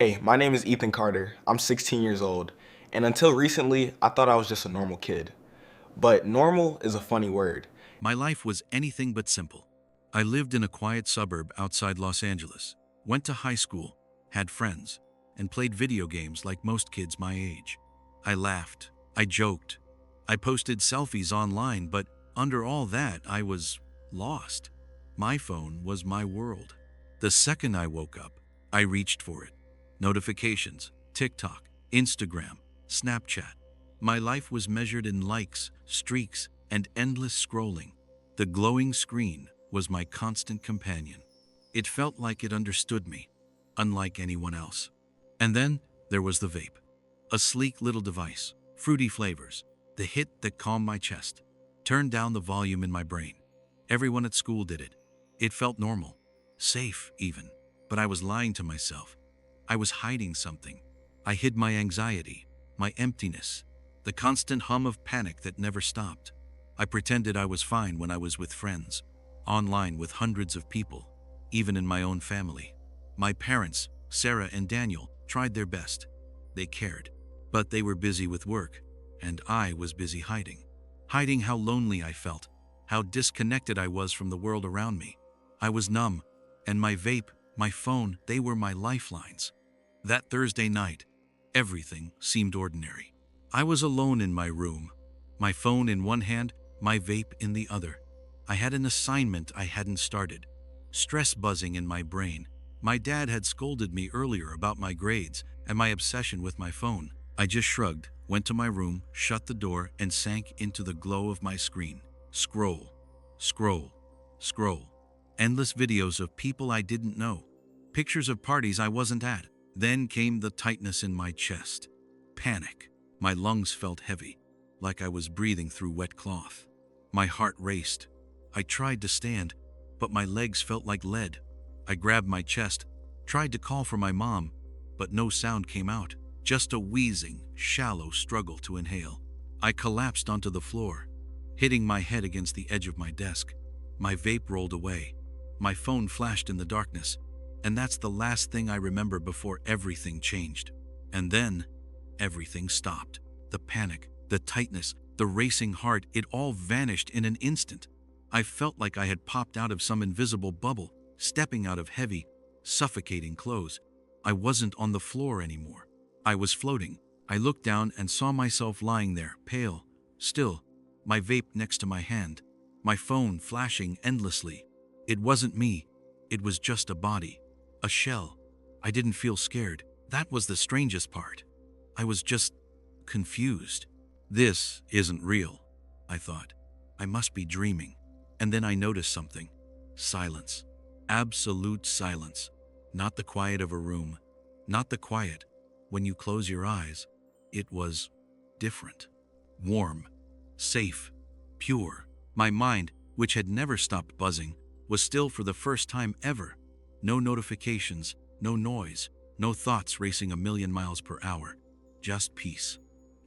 Hey, my name is Ethan Carter. I'm 16 years old, and until recently, I thought I was just a normal kid. But normal is a funny word. My life was anything but simple. I lived in a quiet suburb outside Los Angeles, went to high school, had friends, and played video games like most kids my age. I laughed, I joked, I posted selfies online, but under all that, I was lost. My phone was my world. The second I woke up, I reached for it. Notifications, TikTok, Instagram, Snapchat. My life was measured in likes, streaks, and endless scrolling. The glowing screen was my constant companion. It felt like it understood me, unlike anyone else. And then there was the vape. A sleek little device, fruity flavors, the hit that calmed my chest, turned down the volume in my brain. Everyone at school did it. It felt normal, safe even, but I was lying to myself. I was hiding something. I hid my anxiety, my emptiness, the constant hum of panic that never stopped. I pretended I was fine when I was with friends, online with hundreds of people, even in my own family. My parents, Sarah and Daniel, tried their best. They cared, but they were busy with work, and I was busy hiding. Hiding how lonely I felt, how disconnected I was from the world around me. I was numb, and my vape, my phone, they were my lifelines. That Thursday night, everything seemed ordinary. I was alone in my room, my phone in one hand, my vape in the other. I had an assignment I hadn't started, stress buzzing in my brain. My dad had scolded me earlier about my grades and my obsession with my phone. I just shrugged, went to my room, shut the door, and sank into the glow of my screen. Scroll, scroll, scroll. Endless videos of people I didn't know, pictures of parties I wasn't at. Then came the tightness in my chest. Panic. My lungs felt heavy, like I was breathing through wet cloth. My heart raced. I tried to stand, but my legs felt like lead. I grabbed my chest, tried to call for my mom, but no sound came out, just a wheezing, shallow struggle to inhale. I collapsed onto the floor, hitting my head against the edge of my desk. My vape rolled away. My phone flashed in the darkness, and that's the last thing I remember before everything changed. And then, everything stopped. The panic, the tightness, the racing heart, it all vanished in an instant. I felt like I had popped out of some invisible bubble, stepping out of heavy, suffocating clothes. I wasn't on the floor anymore. I was floating. I looked down and saw myself lying there, pale, still, my vape next to my hand, my phone flashing endlessly. It wasn't me. It was just a body, a shell. I didn't feel scared. That was the strangest part. I was just confused. This isn't real, I thought. I must be dreaming. And then I noticed something. Silence. Absolute silence. Not the quiet of a room. Not the quiet when you close your eyes. It was different. Warm. Safe. Pure. My mind, which had never stopped buzzing, was still for the first time ever. No notifications, no noise, no thoughts racing a million miles per hour. Just peace.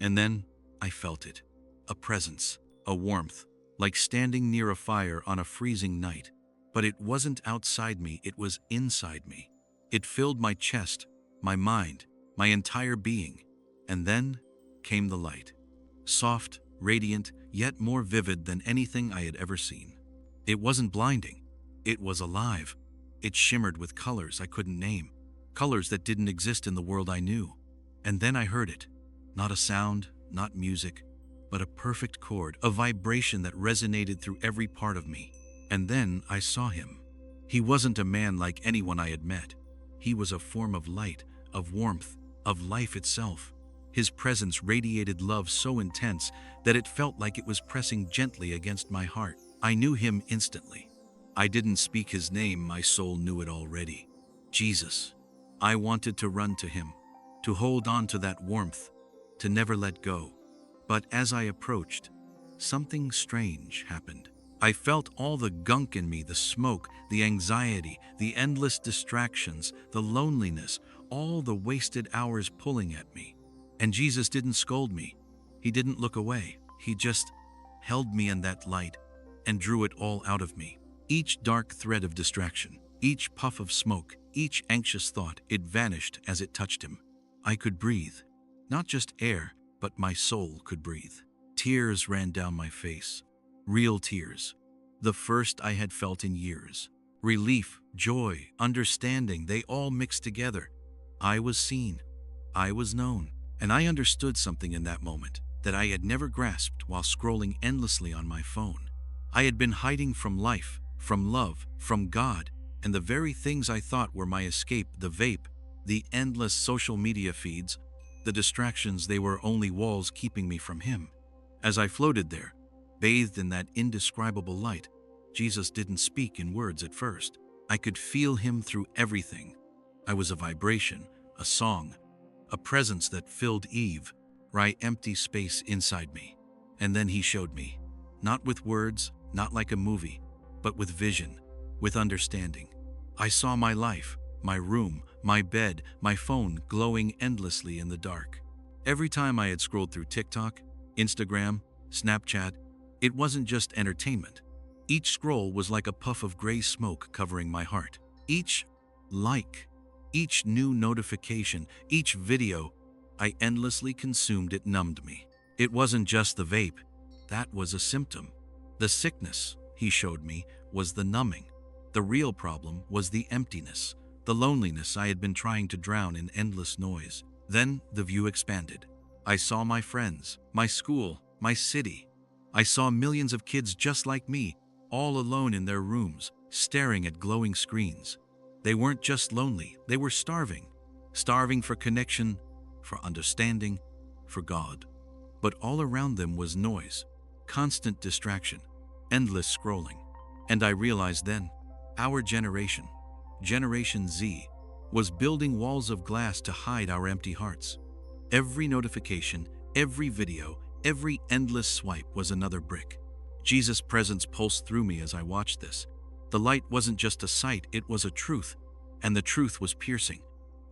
And then I felt it. A presence, a warmth, like standing near a fire on a freezing night. But it wasn't outside me, it was inside me. It filled my chest, my mind, my entire being. And then came the light. Soft, radiant, yet more vivid than anything I had ever seen. It wasn't blinding. It was alive. It shimmered with colors I couldn't name, colors that didn't exist in the world I knew. And then I heard it. Not a sound, not music, but a perfect chord, a vibration that resonated through every part of me. And then I saw him. He wasn't a man like anyone I had met. He was a form of light, of warmth, of life itself. His presence radiated love so intense that it felt like it was pressing gently against my heart. I knew him instantly. I didn't speak his name, my soul knew it already. Jesus. I wanted to run to him, to hold on to that warmth, to never let go. But as I approached, something strange happened. I felt all the gunk in me, the smoke, the anxiety, the endless distractions, the loneliness, all the wasted hours pulling at me. And Jesus didn't scold me. He didn't look away. He just held me in that light and drew it all out of me. Each dark thread of distraction, Each puff of smoke, each anxious thought, it vanished as it touched him. I could breathe. Not just air, but my soul could breathe. Tears ran down my face. Real tears. The first I had felt in years. Relief, joy, understanding, they all mixed together. I was seen. I was known. And I understood something in that moment that I had never grasped while scrolling endlessly on my phone. I had been hiding from life, from love, from God, and the very things I thought were my escape, the vape, the endless social media feeds, the distractions, they were only walls keeping me from Him. As I floated there, bathed in that indescribable light, Jesus didn't speak in words at first. I could feel Him through everything. I was a vibration, a song, a presence that filled Eve, right empty space inside me. And then He showed me, not with words, not like a movie, but with vision, with understanding. I saw my life, my room, my bed, my phone glowing endlessly in the dark. Every time I had scrolled through TikTok, Instagram, Snapchat, it wasn't just entertainment. Each scroll was like a puff of gray smoke covering my heart. Each like, each new notification, each video I endlessly consumed, it numbed me. It wasn't just the vape. That was a symptom. The sickness, He showed me, was the numbing. The real problem was the emptiness, the loneliness I had been trying to drown in endless noise. Then the view expanded. I saw my friends, my school, my city. I saw millions of kids just like me, all alone in their rooms, staring at glowing screens. They weren't just lonely, they were starving. Starving for connection, for understanding, for God. But all around them was noise, constant distraction, endless scrolling. And I realized then, our generation, Generation Z, was building walls of glass to hide our empty hearts. Every notification, every video, every endless swipe was another brick. Jesus' presence pulsed through me as I watched this. The light wasn't just a sight, it was a truth, and the truth was piercing.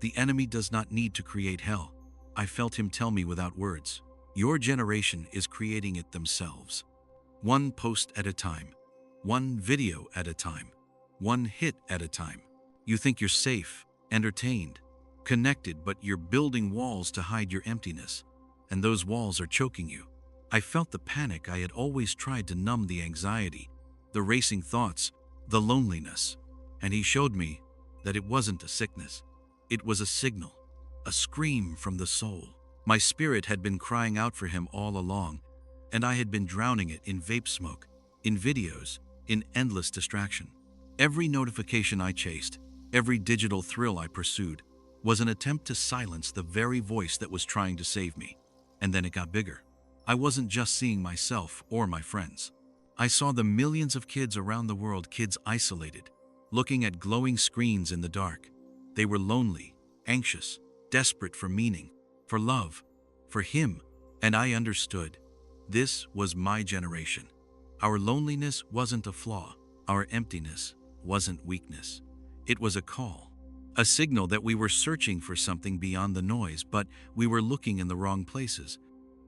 The enemy does not need to create hell. I felt Him tell me without words. Your generation is creating it themselves. One post at a time, one video at a time, one hit at a time. You think you're safe, entertained, connected, but you're building walls to hide your emptiness, and those walls are choking you. I felt the panic. I had always tried to numb the anxiety, the racing thoughts, the loneliness, and He showed me that it wasn't a sickness. It was a signal, a scream from the soul. My spirit had been crying out for Him all along, and I had been drowning it in vape smoke, in videos, in endless distraction. Every notification I chased, every digital thrill I pursued, was an attempt to silence the very voice that was trying to save me. And then it got bigger. I wasn't just seeing myself or my friends. I saw the millions of kids around the world, kids isolated, looking at glowing screens in the dark. They were lonely, anxious, desperate for meaning, for love, for Him. And I understood. This was my generation. Our loneliness wasn't a flaw. Our emptiness wasn't weakness. It was a call, a signal that we were searching for something beyond the noise, but we were looking in the wrong places.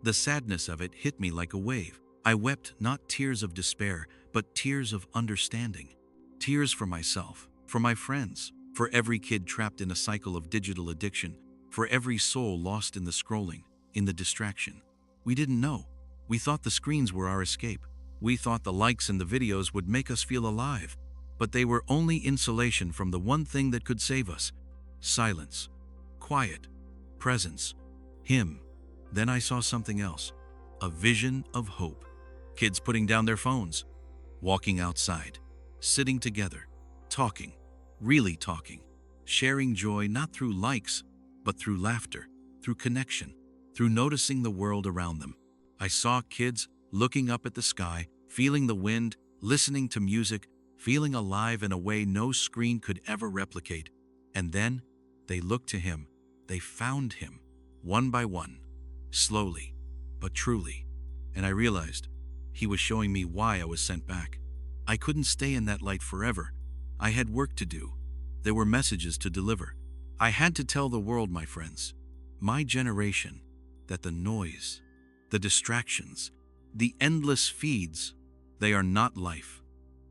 The sadness of it hit me like a wave. I wept not tears of despair, but tears of understanding. Tears for myself, for my friends, for every kid trapped in a cycle of digital addiction, for every soul lost in the scrolling, in the distraction. We didn't know. We thought the screens were our escape. We thought the likes and the videos would make us feel alive, but they were only insulation from the one thing that could save us: silence, quiet, presence, Him. Then I saw something else, a vision of hope. Kids putting down their phones, walking outside, sitting together, talking, really talking, sharing joy not through likes, but through laughter, through connection, through noticing the world around them. I saw kids looking up at the sky, feeling the wind, listening to music, feeling alive in a way no screen could ever replicate. And then they looked to Him. They found Him, one by one, slowly, but truly. And I realized He was showing me why I was sent back. I couldn't stay in that light forever. I had work to do. There were messages to deliver. I had to tell the world, my friends, my generation, that the noise, the distractions, the endless feeds, they are not life.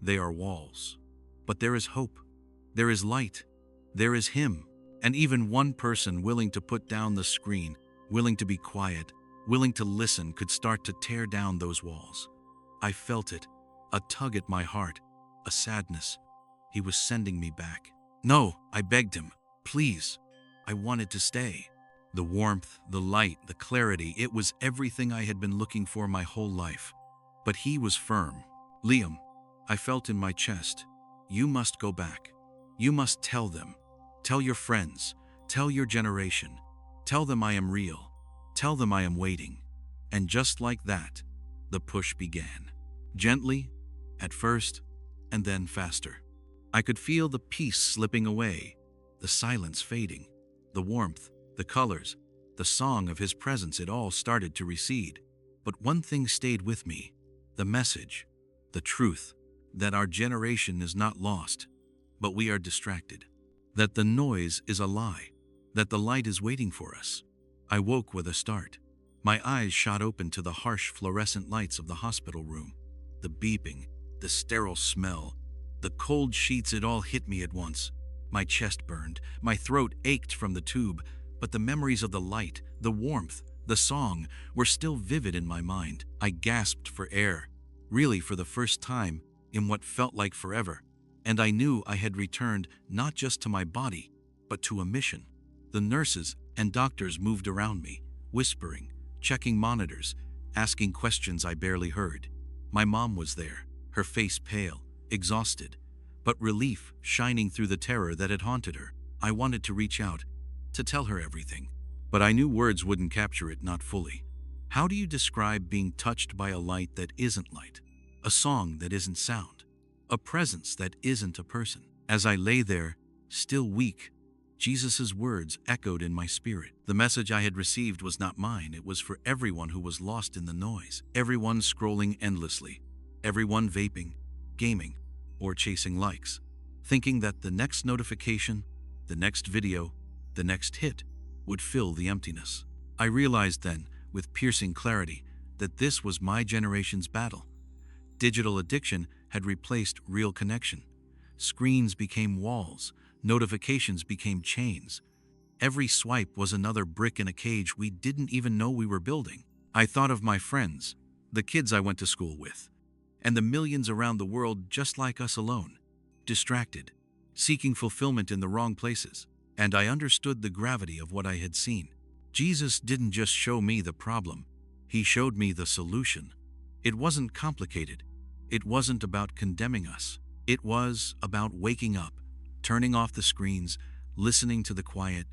They are walls. But there is hope. There is light. There is Him. And even one person willing to put down the screen, willing to be quiet, willing to listen could start to tear down those walls. I felt it, a tug at my heart, a sadness. He was sending me back. No, I begged him. Please. I wanted to stay. The warmth, the light, the clarity, it was everything I had been looking for my whole life. But he was firm. Liam, I felt in my chest. You must go back. You must tell them. Tell your friends. Tell your generation. Tell them I am real. Tell them I am waiting. And just like that, the push began. Gently, at first, and then faster. I could feel the peace slipping away, the silence fading, the warmth, the colors, the song of his presence. It all started to recede. But one thing stayed with me, the message, the truth, that our generation is not lost, but we are distracted. That the noise is a lie, that the light is waiting for us. I woke with a start. My eyes shot open to the harsh fluorescent lights of the hospital room. The beeping, the sterile smell, the cold sheets, it all hit me at once. My chest burned, my throat ached from the tube, but the memories of the light, the warmth, the song were still vivid in my mind. I gasped for air, really for the first time in what felt like forever. And I knew I had returned not just to my body, but to a mission. The nurses and doctors moved around me, whispering, checking monitors, asking questions I barely heard. My mom was there, her face pale, exhausted, but relief shining through the terror that had haunted her. I wanted to reach out, to tell her everything, but I knew words wouldn't capture it, not fully. How do you describe being touched by a light that isn't light? A song that isn't sound? A presence that isn't a person? As I lay there, still weak, Jesus' words echoed in my spirit. The message I had received was not mine. It was for everyone who was lost in the noise. Everyone scrolling endlessly. Everyone vaping, gaming, or chasing likes, thinking that the next notification, the next video, the next hit would fill the emptiness. I realized then, with piercing clarity, that this was my generation's battle. Digital addiction had replaced real connection. Screens became walls. Notifications became chains. Every swipe was another brick in a cage we didn't even know we were building. I thought of my friends, the kids I went to school with, and the millions around the world just like us, alone, distracted, seeking fulfillment in the wrong places. And I understood the gravity of what I had seen. Jesus didn't just show me the problem, He showed me the solution. It wasn't complicated. It wasn't about condemning us. It was about waking up, turning off the screens, listening to the quiet,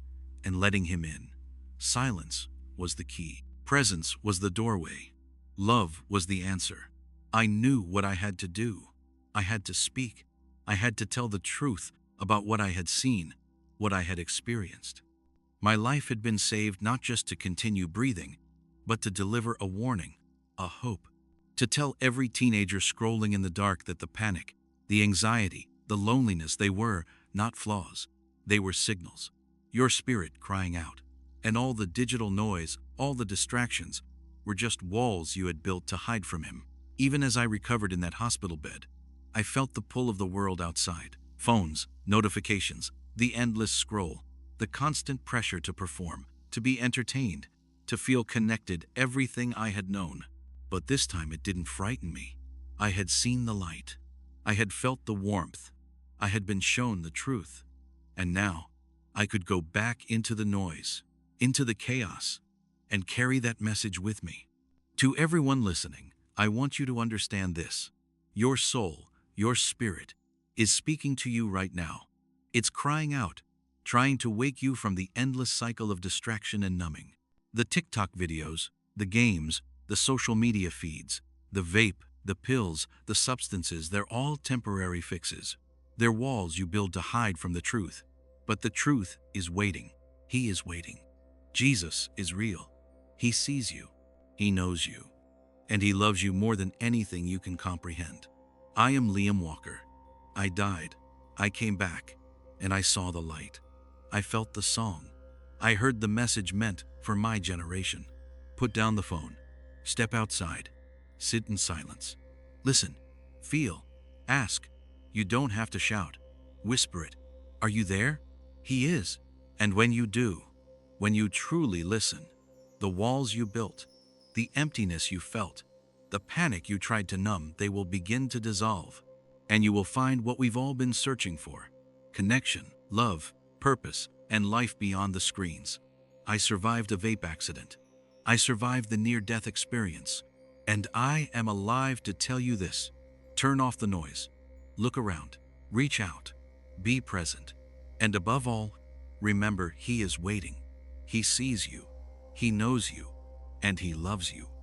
and letting Him in. Silence was the key. Presence was the doorway. Love was the answer. I knew what I had to do. I had to speak. I had to tell the truth about what I had seen, what I had experienced. My life had been saved not just to continue breathing, but to deliver a warning, a hope. To tell every teenager scrolling in the dark that the panic, the anxiety, the loneliness, they were not flaws. They were signals. Your spirit crying out. And all the digital noise, all the distractions, were just walls you had built to hide from Him. Even as I recovered in that hospital bed, I felt the pull of the world outside. Phones, notifications, the endless scroll, the constant pressure to perform, to be entertained, to feel connected, everything I had known. But this time it didn't frighten me. I had seen the light. I had felt the warmth. I had been shown the truth. And now, I could go back into the noise, into the chaos, and carry that message with me. To everyone listening, I want you to understand this. Your soul, your spirit, is speaking to you right now. It's crying out, trying to wake you from the endless cycle of distraction and numbing. The TikTok videos, the games, the social media feeds, the vape, the pills, the substances, they're all temporary fixes. They're walls you build to hide from the truth. But the truth is waiting. He is waiting. Jesus is real. He sees you. He knows you. And He loves you more than anything you can comprehend. I am Liam Walker. I died. I came back. And I saw the light. I felt the song. I heard the message meant for my generation. Put down the phone. Step outside. Sit in silence. Listen. Feel. Ask. You don't have to shout. Whisper it. Are you there? He is. And when you do, when you truly listen, the walls you built, the emptiness you felt, the panic you tried to numb, they will begin to dissolve. And you will find what we've all been searching for: connection, love, purpose, and life beyond the screens. I survived a vape accident. I survived the near-death experience. And I am alive to tell you this. Turn off the noise. Look around. Reach out. Be present. And above all, remember, he is waiting. He sees you. He knows you. And he loves you.